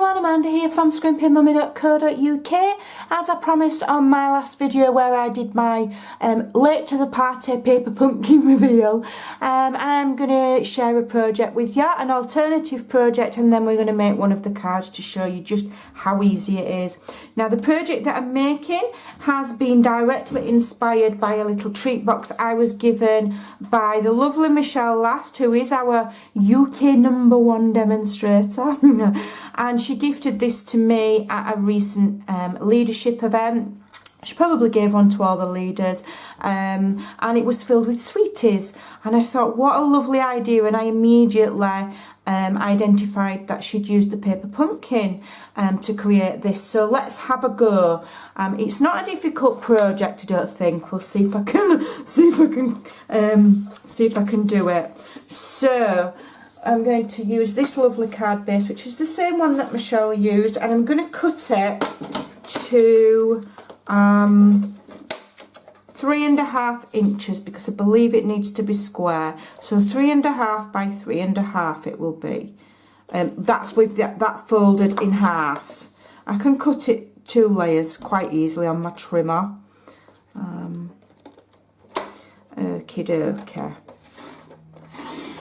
everyone, Amanda here from Scrimpingmommy.co.uk. As I promised on my last video where I did my late to the party paper pumpkin reveal, I'm going to share a project with you, an alternative project, and then we're going to make one of the cards to show you just how easy it is. Now the project that I'm making has been directly inspired by a little treat box I was given by the lovely Michelle Last, who is our UK #1 demonstrator. And she gifted this to me at a recent leadership event. She probably gave one to all the leaders, and it was filled with sweeties. And I thought, what a lovely idea, and I immediately identified that she'd used the paper pumpkin to create this. So let's have a go. It's not a difficult project, I don't think. We'll see if I can see if I can do it. So I'm going to use this lovely card base, which is the same one that Michelle used, and I'm going to cut it to 3.5 inches because I believe it needs to be square. So 3.5 by 3.5 it will be. That's with that folded in half. I can cut it 2 layers quite easily on my trimmer. Okie dokie.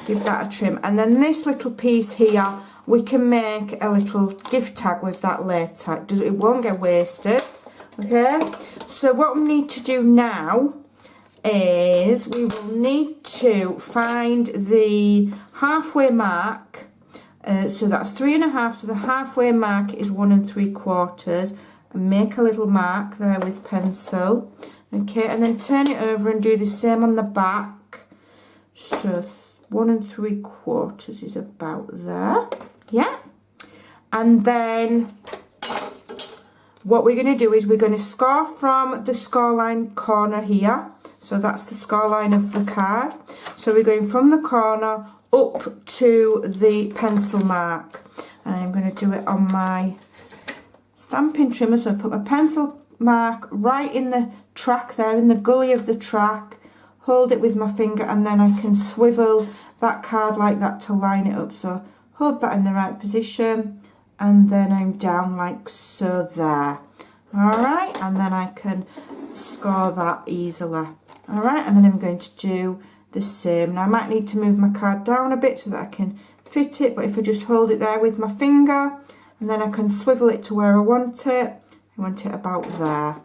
Give that a trim, and then this little piece here we can make a little gift tag with that later. It won't get wasted. Okay, so what we need to do now is we will need to find the halfway mark. So that's 3.5, so the halfway mark is 1 3/4, and make a little mark there with pencil. Okay, and then turn it over and do the same on the back. So 1 3/4 is about there. Yeah, and then what we're going to do is we're going to score from the score line corner here. So that's the score line of the card. So we're going from the corner up to the pencil mark. And I'm going to do it on my stamping trimmer. So I put my pencil mark right in the track there, in the gully of the track. Hold it with my finger, and then I can swivel that card like that to line it up. So hold that in the right position, and then I'm down like so there. Alright, and then I can score that easily. Alright, and then I'm going to do the same. Now I might need to move my card down a bit so that I can fit it, but if I just hold it there with my finger, and then I can swivel it to where I want it. I want it about there.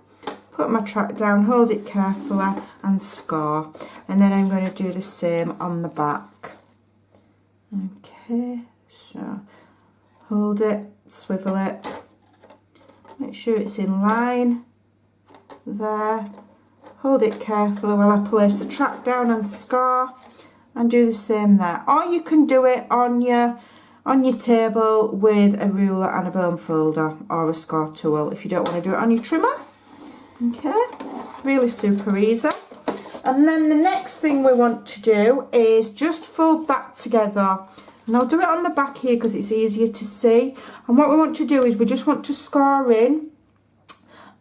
Put my track down, hold it carefully, and score. And then I'm going to do the same on the back. Okay, so hold it, swivel it, make sure it's in line there, hold it carefully while I place the track down and score, and do the same there. Or you can do it on your table with a ruler and a bone folder or a score tool if you don't want to do it on your trimmer. Okay, really super easy. And then the next thing we want to do is just fold that together. And I'll do it on the back here because it's easier to see. And what we want to do is we just want to score in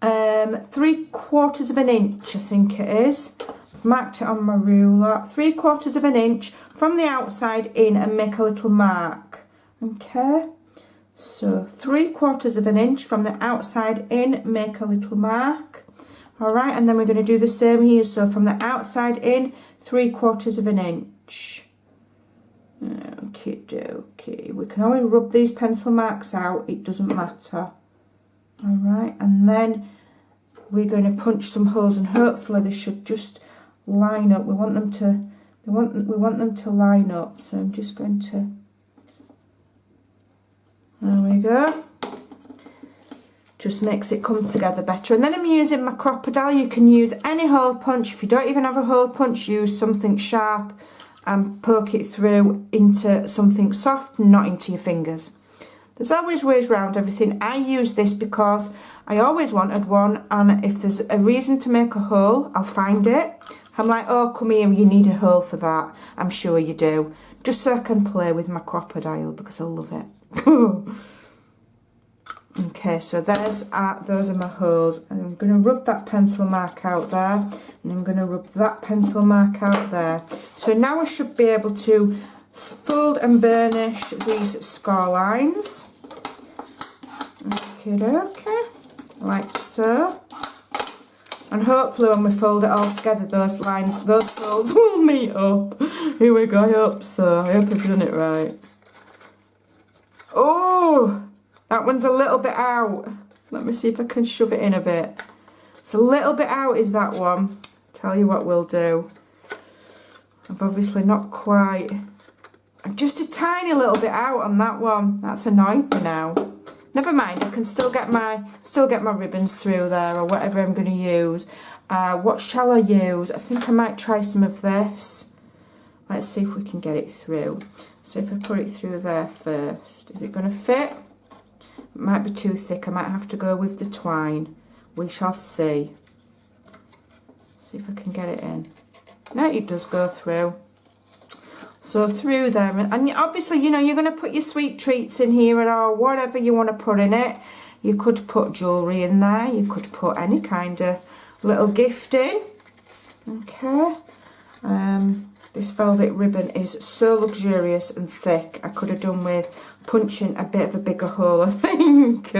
3/4 of an inch, I think it is. I've marked it on my ruler. 3/4 of an inch from the outside in, and make a little mark. Okay, so 3/4 of an inch from the outside in, make a little mark. Alright, and then we're going to do the same here. So from the outside in, 3/4 of an inch. Okie dokie. We can always rub these pencil marks out, it doesn't matter. Alright, and then we're going to punch some holes, and hopefully they should just line up. We want them to line up. So I'm just going to, there we go. Just makes it come together better. And then I'm using my crocodile. You can use any hole punch. If you don't even have a hole punch, use something sharp and poke it through into something soft, not into your fingers. There's always ways around everything. I use this because I always wanted one, and if there's a reason to make a hole, I'll find it. I'm like, oh, come here, you need a hole for that. I'm sure you do. Just so I can play with my crocodile because I love it. Okay, so those are my holes, and I'm going to rub that pencil mark out there, and I'm going to rub that pencil mark out there. So now I should be able to fold and burnish these score lines. Okay, like so. And hopefully when we fold it all together, those lines, those folds will meet up. Here we go, I hope so. I hope I've done it right. Oh, that one's a little bit out. Let me see if I can shove it in a bit. It's a little bit out, is that one. Tell you what we'll do. I've obviously not quite. Just a tiny little bit out on that one. That's annoying me now. Never mind, I can still get my ribbons through there, or whatever I'm going to use. What shall I use? I think I might try some of this. Let's see if we can get it through. So if I put it through there first, is it going to fit? It might be too thick. I might have to go with the twine. We shall see. See if I can get it in. No, it does go through. So through there, and obviously, you know, you're going to put your sweet treats in here or whatever you want to put in it. You could put jewellery in there. You could put any kind of little gift in. Okay. This velvet ribbon is so luxurious and thick. I could have done with punching a bit of a bigger hole, I think.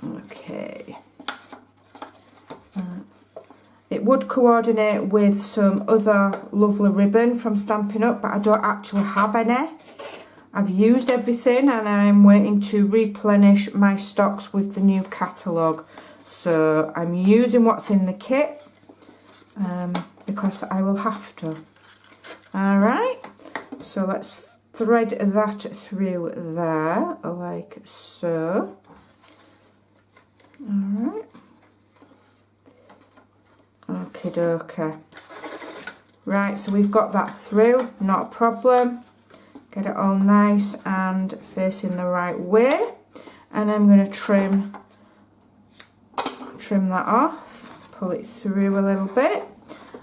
Okay. It would coordinate with some other lovely ribbon from Stampin' Up, but I don't actually have any. I've used everything and I'm waiting to replenish my stocks with the new catalogue. So I'm using what's in the kit because I will have to. Alright, so let's thread that through there like so. Alright. Okie dokie. Right, so we've got that through, not a problem. Get it all nice and facing the right way. And I'm going to trim that off, pull it through a little bit.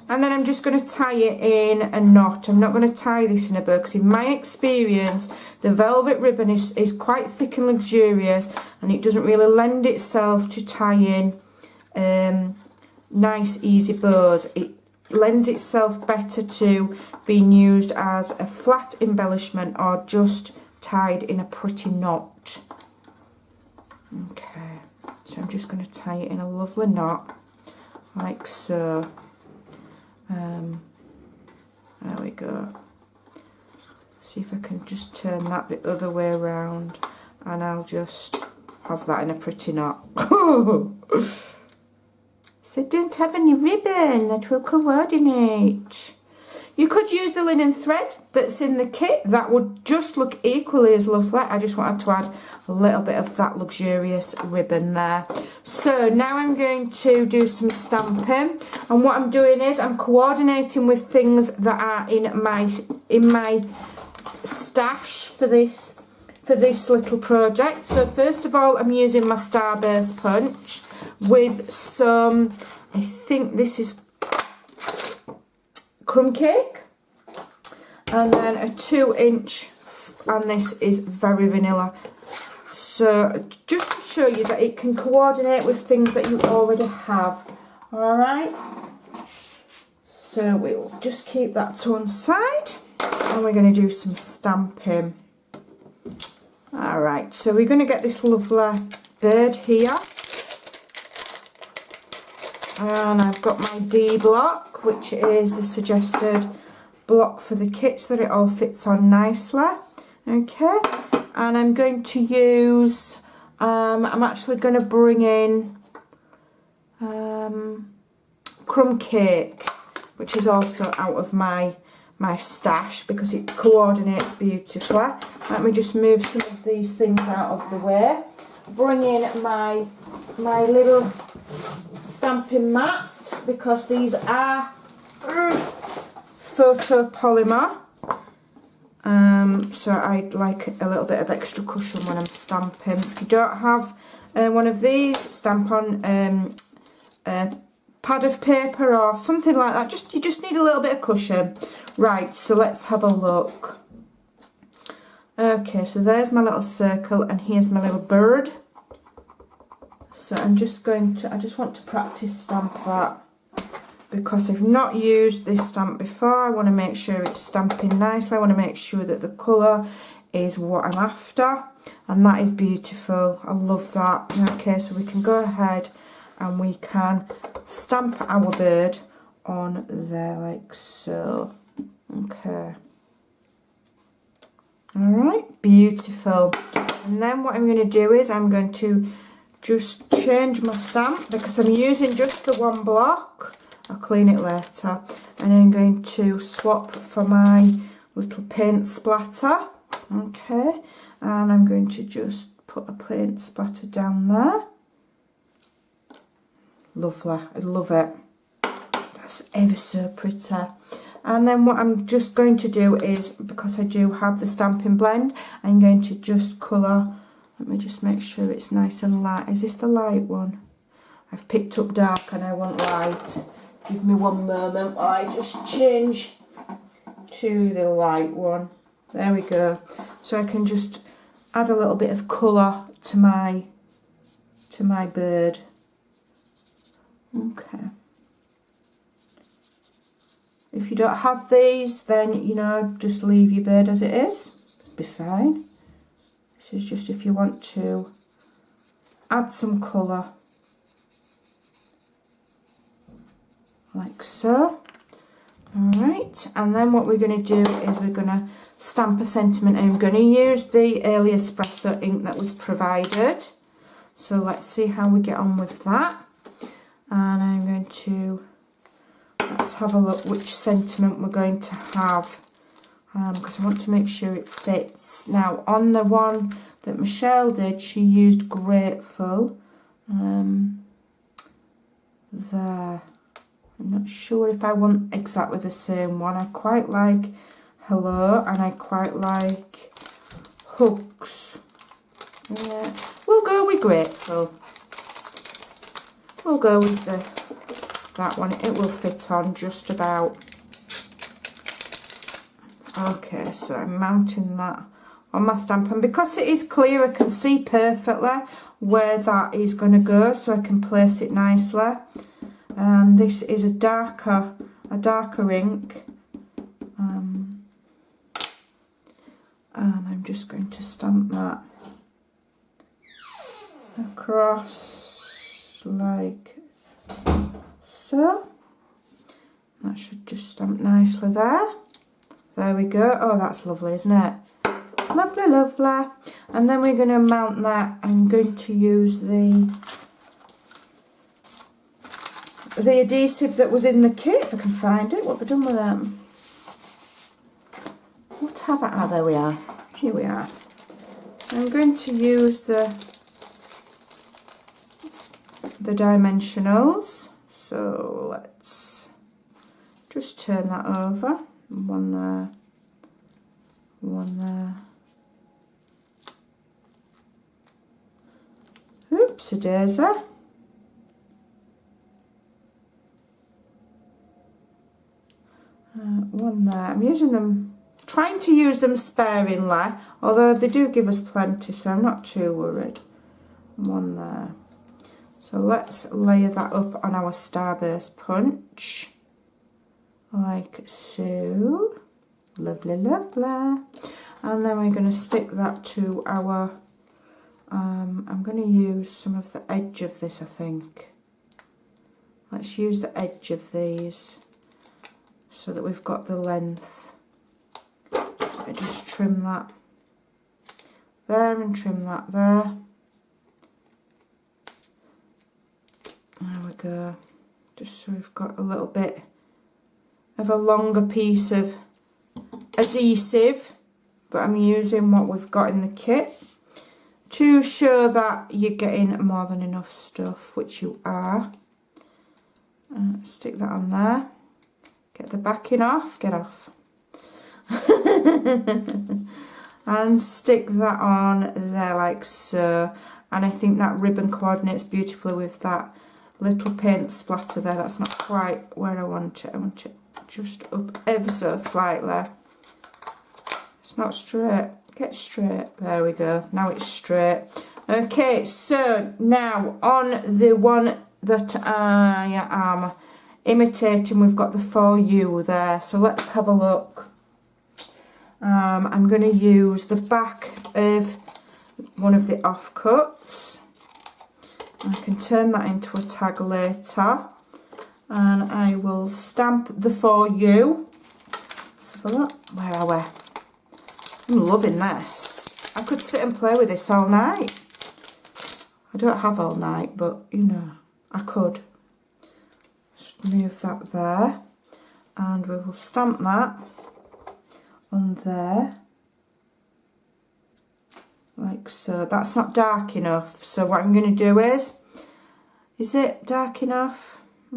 And then I'm just going to tie it in a knot. I'm not going to tie this in a bow because in my experience, the velvet ribbon is quite thick and luxurious and it doesn't really lend itself to tying nice easy bows. It lends itself better to being used as a flat embellishment or just tied in a pretty knot. Okay, so I'm just going to tie it in a lovely knot like so. There we go. See if I can just turn that the other way around and I'll just have that in a pretty knot. So don't have any ribbon that will coordinate. You could use the linen thread that's in the kit. That would just look equally as lovely. I just wanted to add a little bit of that luxurious ribbon there. So now I'm going to do some stamping. And what I'm doing is I'm coordinating with things that are in my stash for this little project. So first of all, I'm using my Starburst punch with some, I think this is crumb cake, and then a 2-inch, and this is very vanilla. So just to show you that it can coordinate with things that you already have. Alright, so we'll just keep that to one side and we're going to do some stamping. Alright, so we're going to get this lovely bird here. And I've got my D block, which is the suggested block for the kit so that it all fits on nicely. Okay, and I'm going to use, I'm actually going to bring in crumb cake, which is also out of my stash because it coordinates beautifully. Let me just move some of these things out of the way. Bring in my little stamping mat because these are photopolymer. So I'd like a little bit of extra cushion when I'm stamping. If you don't have one of these, stamp on a pad of paper or something like that. You just need a little bit of cushion. Right, so let's have a look. Okay, so there's my little circle and here's my little bird. So I'm just going to, I just want to practice stamp that because I've not used this stamp before. I want to make sure it's stamping nicely. I want to make sure that the colour is what I'm after, and that is beautiful. I love that. Okay, so we can go ahead and we can stamp our bird on there like so. Okay. Alright, beautiful. And then what I'm going to do is I'm going to just change my stamp because I'm using just the one block. I'll clean it later. And I'm going to swap for my little paint splatter. Okay, and I'm going to just put a paint splatter down there. Lovely, I love it. That's ever so pretty. And then what I'm just going to do is, because I do have the stamping blend, I'm going to just colour. Let me just make sure it's nice and light. Is this the light one? I've picked up dark and I want light. Give me one moment while I just change to the light one. There we go. So I can just add a little bit of colour to my bird. Okay. If you don't have these, then, you know, just leave your bird as it is. It'll be fine. This is just if you want to add some colour. Like so. Alright, and then what we're going to do is we're going to stamp a sentiment. I'm going to use the early espresso ink that was provided. So let's see how we get on with that. And I'm going to... let's have a look which sentiment we're going to have, because I want to make sure it fits. Now, on the one that Michelle did, she used grateful. There. I'm not sure if I want exactly the same one. I quite like hello and I quite like hugs. Yeah, we'll go with grateful. We'll go with that one. It will fit on just about. Okay, so I'm mounting that on my stamp, and because it is clear I can see perfectly where that is going to go, so I can place it nicely. And this is a darker ink, and I'm just going to stamp that across like so. That should just stamp nicely there. There we go. Oh, that's lovely, isn't it? Lovely, lovely. And then we're going to mount that. I'm going to use the adhesive that was in the kit, if I can find it. What have I done with that? What have I? Ah, there we are. Here we are. I'm going to use the dimensionals. So let's just turn that over. One there. One there. Oopsie daisy. One there. I'm using them, trying to use them sparingly, although they do give us plenty, so I'm not too worried. One there. So let's layer that up on our Starburst punch, like so. Lovely, lovely. And then we're going to stick that to our, I'm going to use some of the edge of this, I think. Let's use the edge of these, so that we've got the length. I just trim that there and trim that there. There we go. Just so we've got a little bit of a longer piece of adhesive, but I'm using what we've got in the kit to show that you're getting more than enough stuff, which you are. Stick that on there. Get the backing off, get off. And stick that on there like so. And I think that ribbon coordinates beautifully with that little paint splatter there. That's not quite where I want it. I want it just up ever so slightly. It's not straight. Get straight. There we go. Now it's straight. Okay, so now on the one that I am imitating, we've got the For You there. So let's have a look. I'm going to use the back of one of the offcuts. I can turn that into a tag later. And I will stamp the For You. Let's have a look. Where are we? I'm loving this. I could sit and play with this all night. I don't have all night, but you know, I could. Just move that there. And we will stamp that on there. Like so. That's not dark enough. So what I'm going to do is it dark enough? I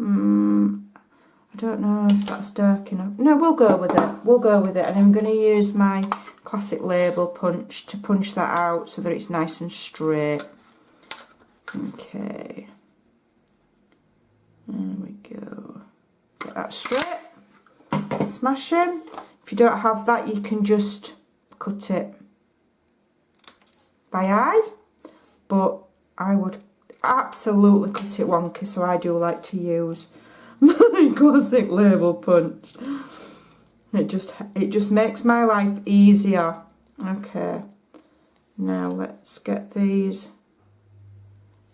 don't know if that's dark enough. No, we'll go with it. We'll go with it. And I'm going to use my classic label punch to punch that out so that it's nice and straight. Okay. There we go. Get that straight. Smash him. If you don't have that, you can just cut it by eye. But I would absolutely cut it wonky, so I do like to use my classic label punch. It just makes my life easier. Okay, now let's get these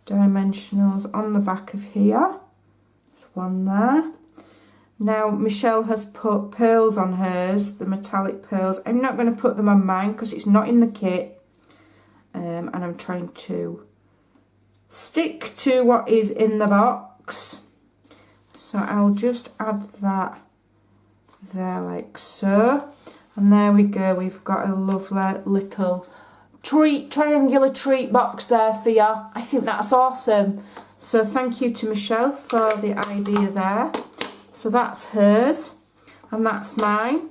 dimensionals on the back of here. There's one there. Now Michelle has put pearls on hers, the metallic pearls. I'm not going to put them on mine because it's not in the kit, and I'm trying to stick to what is in the box. So I'll just add that there like so. And there we go, we've got a lovely little triangular treat box there for you. I think that's awesome. So thank you to Michelle for the idea there. So that's hers and that's mine.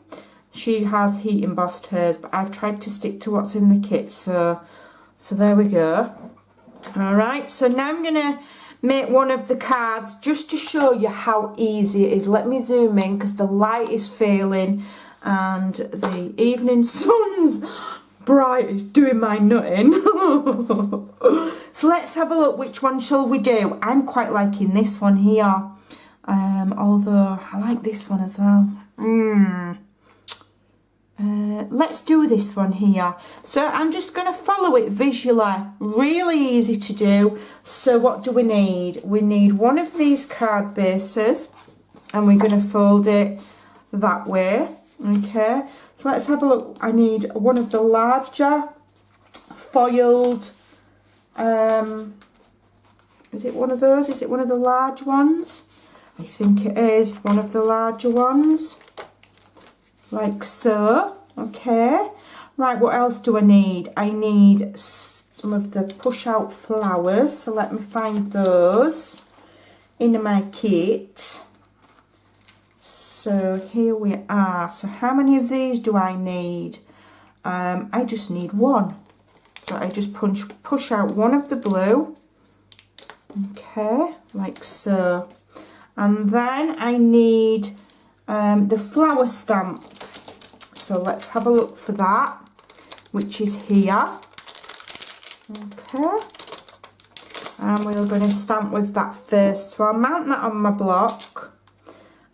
She has heat embossed hers, but I've tried to stick to what's in the kit. So there we go. Alright, so now I'm going to make one of the cards just to show you how easy it is. Let me zoom in because the light is failing and the evening sun's bright. It's doing my nutting. So let's have a look. Which one shall we do? I'm quite liking this one here. Although I like this one as well. Let's do this one here. So I'm just going to follow it visually. Really easy to do. So what do we need? We need one of these card bases and we're going to fold it that way. Okay, so let's have a look. I need one of the larger foiled, is it one of those? Is it one of the large ones? I think it is one of the larger ones. Like so. Okay. Right, what else do I need? I need some of the push out flowers. So let me find those in my kit. So here we are. So how many of these do I need? I just need one. So I just push out one of the blue. Okay, like so. And then I need the flower stamp. So let's have a look for that, which is here. Okay. And we're going to stamp with that first. So I'll mount that on my block.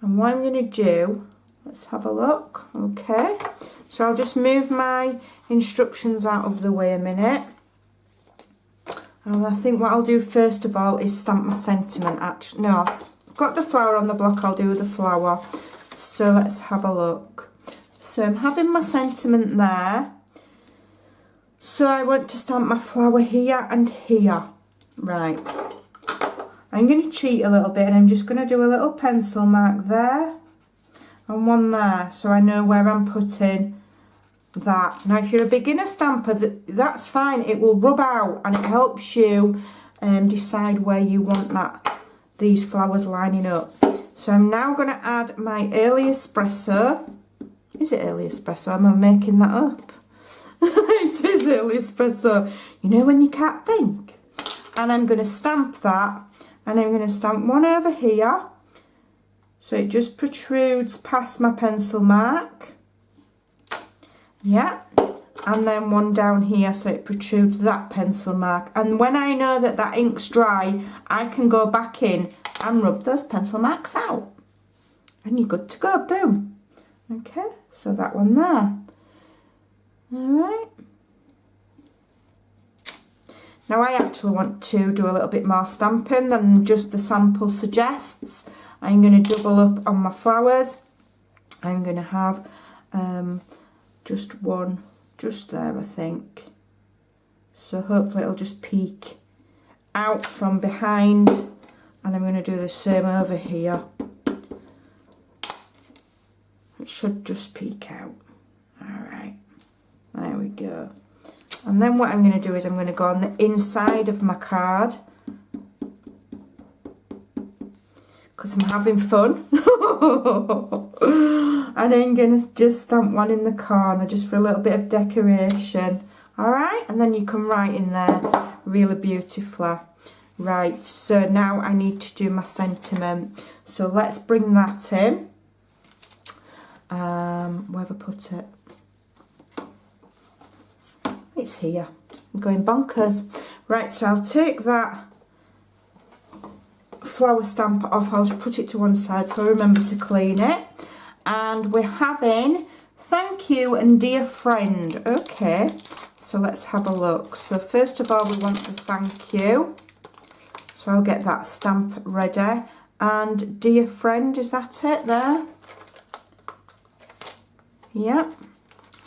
And what I'm going to do, let's have a look. Okay. So I'll just move my instructions out of the way a minute. And I think what I'll do first of all is stamp my sentiment. Actually, no, I've got the flower on the block, I'll do the flower. So let's have a look. So I'm having my sentiment there. So I want to stamp my flower here and here. Right. I'm going to cheat a little bit and I'm just going to do a little pencil mark there and one there so I know where I'm putting that. Now if you're a beginner stamper, that's fine, it will rub out and it helps you decide where you want these flowers lining up. So I'm now going to add my early espresso. Is it early espresso? Am I making that up? It is early espresso. You know when you can't think? And I'm going to stamp that. And I'm going to stamp one over here, so it just protrudes past my pencil mark. Yeah, and then one down here, so it protrudes that pencil mark. And when I know that that ink's dry, I can go back in and rub those pencil marks out. and you're good to go. Boom. Okay, so that one there. Alright. Now I actually want to do a little bit more stamping than just the sample suggests. I'm going to double up on my flowers. I'm going to have just one just there, I think. So hopefully it'll just peek out from behind, and I'm going to do the same over here. It should just peek out. Alright, there we go. And then what I'm going to do is I'm going to go on the inside of my card, because I'm having fun. And I'm going to just stamp one in the corner just for a little bit of decoration. Alright, and then you can write in there really beautifully. Right, so now I need to do my sentiment. So let's bring that in. Where have I put it? It's here. I'm going bonkers. Right, so I'll take that flower stamp off. I'll just put it to one side so I remember to clean it. And we're having thank you and dear friend. Okay, so let's have a look. So first of all, we want the thank you. So I'll get that stamp ready. And dear friend, is that it there? Yep.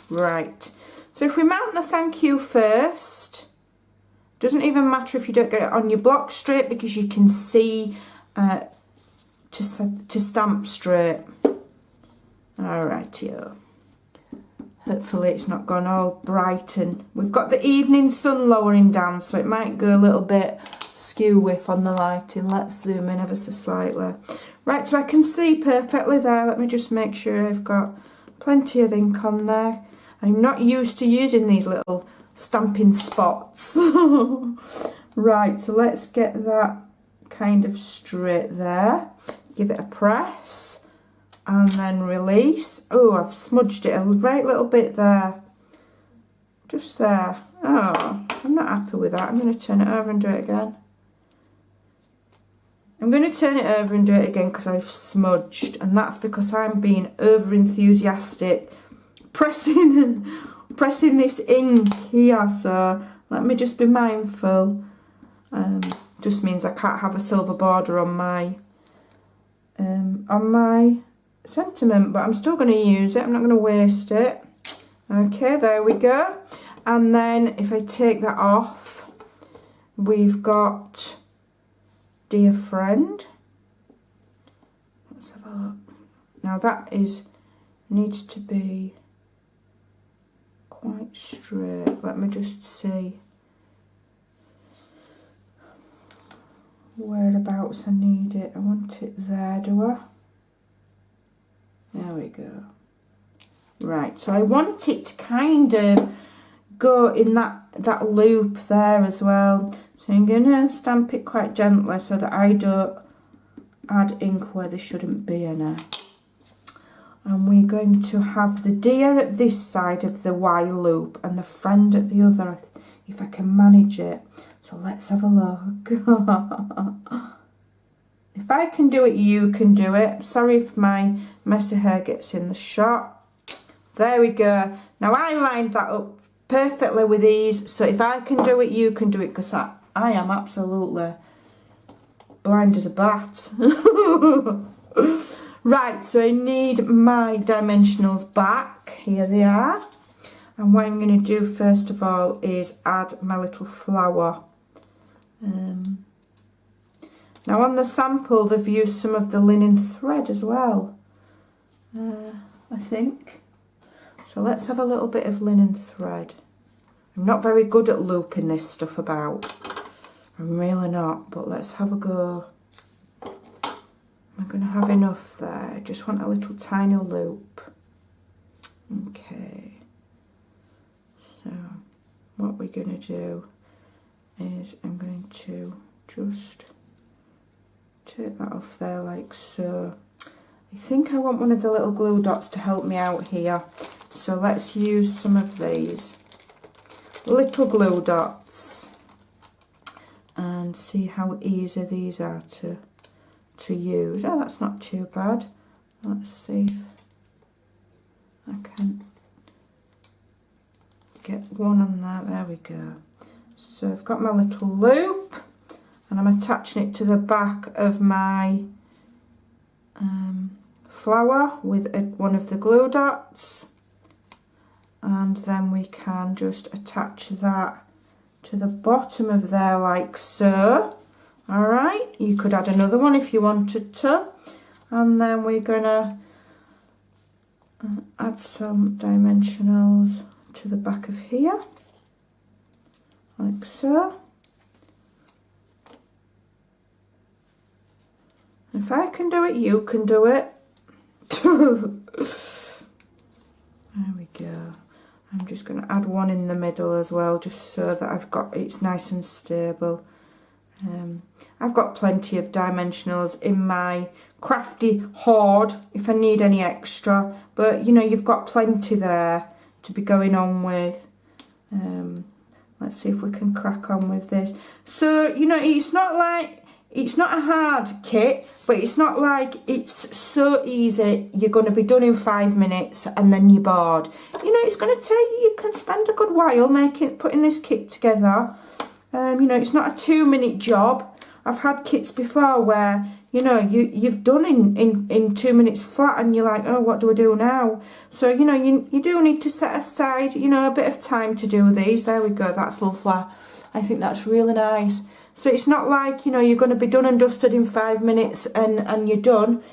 Right. So if we mount the thank you first, doesn't even matter if you don't get it on your block straight, because you can see to stamp straight. Alrighty-o. Hopefully it's not gone all bright, and we've got the evening sun lowering down, so it might go a little bit skew with on the lighting. Let's zoom in ever so slightly. Right, so I can see perfectly there. Let me just make sure I've got plenty of ink on there. I'm not used to using these little stamping spots. Right, so let's get that kind of straight there. Give it a press and then release. Oh, I've smudged it a right little bit there. Just there. Oh, I'm not happy with that. I'm going to turn it over and do it again. I'm going to turn it over and do it again because I've smudged, and that's because I'm being over enthusiastic pressing this ink here. So let me just be mindful. Just means I can't have a silver border on my sentiment, but I'm still going to use it. I'm not going to waste it. Okay, there we go. And then if I take that off, we've got dear friend. Let's have a look. Now that needs to be quite straight. Let me just see whereabouts I need it. I want it there, do I? There we go. Right, so I want it to kind of go in that loop there as well. So I'm going to stamp it quite gently so that I don't add ink where there shouldn't be any. And we're going to have the deer at this side of the Y loop and the friend at the other, if I can manage it. So let's have a look. If I can do it, you can do it. Sorry if my messy hair gets in the shot. There we go. Now I lined that up perfectly with ease. So if I can do it, you can do it, because I am absolutely blind as a bat. Right, so I need my dimensionals back. Here they are. And what I'm going to do first of all is add my little flower. Now on the sample they've used some of the linen thread as well, I think. So let's have a little bit of linen thread. I'm not very good at looping this stuff about. I'm really not, but let's have a go. I'm going to have enough there. I just want a little tiny loop. Okay. So what we're going to do is I'm going to just take that off there like so. I think I want one of the little glue dots to help me out here. So let's use some of these little glue dots and see how easy these are to use. Oh, that's not too bad. Let's see if I can get one on there. There we go. So I've got my little loop and I'm attaching it to the back of my flower with one of the glue dots, and then we can just attach that to the bottom of there like so. Alright, you could add another one if you wanted to, and then we're gonna add some dimensionals to the back of here like so. If I can do it, you can do it. There we go. I'm just going to add one in the middle as well, just so that I've got it's nice and stable. I've got plenty of dimensionals in my crafty hoard if I need any extra, but you know, you've got plenty there to be going on with. Let's see if we can crack on with this. So, you know, it's not a hard kit, but it's not like it's so easy you're going to be done in 5 minutes and then you're bored. You know, it's going to take you can spend a good while putting this kit together. You know, it's not a 2-minute job. I've had kits before where, you know, you've done in 2 minutes flat and you're like, oh, what do I do now? So, you know, you do need to set aside, you know, a bit of time to do these. There we go, that's lovely. I think that's really nice. So it's not like, you know, you're going to be done and dusted in 5 minutes and you're done.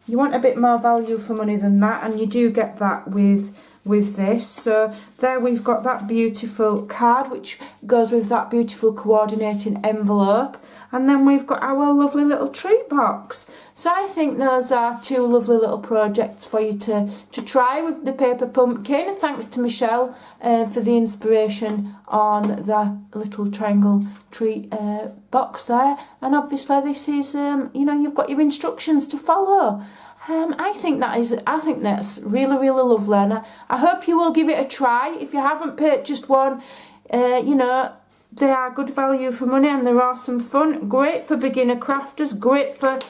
You want a bit more value for money than that, and you do get that with this. So there we've got that beautiful card which goes with that beautiful coordinating envelope, and then we've got our lovely little treat box. So I think those are 2 lovely little projects for you to try with the paper pumpkin, and thanks to Michelle for the inspiration on the little triangle treat box there. And obviously this is you know, you've got your instructions to follow. I think that's really, really lovely, and I hope you will give it a try. If you haven't purchased one, you know, they are good value for money and they're awesome fun. Great for beginner crafters, great for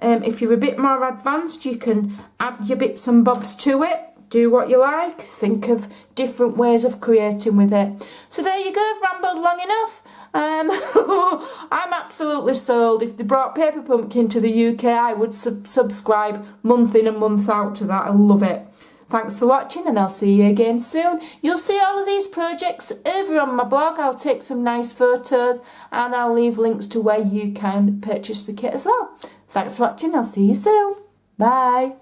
if you're a bit more advanced, you can add your bits and bobs to it. Do what you like, think of different ways of creating with it. So there you go, I've rambled long enough. I'm absolutely sold. If they brought Paper Pumpkin to the UK, I would subscribe month in and month out to that. I love it. Thanks for watching, and I'll see you again soon. You'll see all of these projects over on my blog. I'll take some nice photos and I'll leave links to where you can purchase the kit as well. Thanks for watching. I'll see you soon. Bye.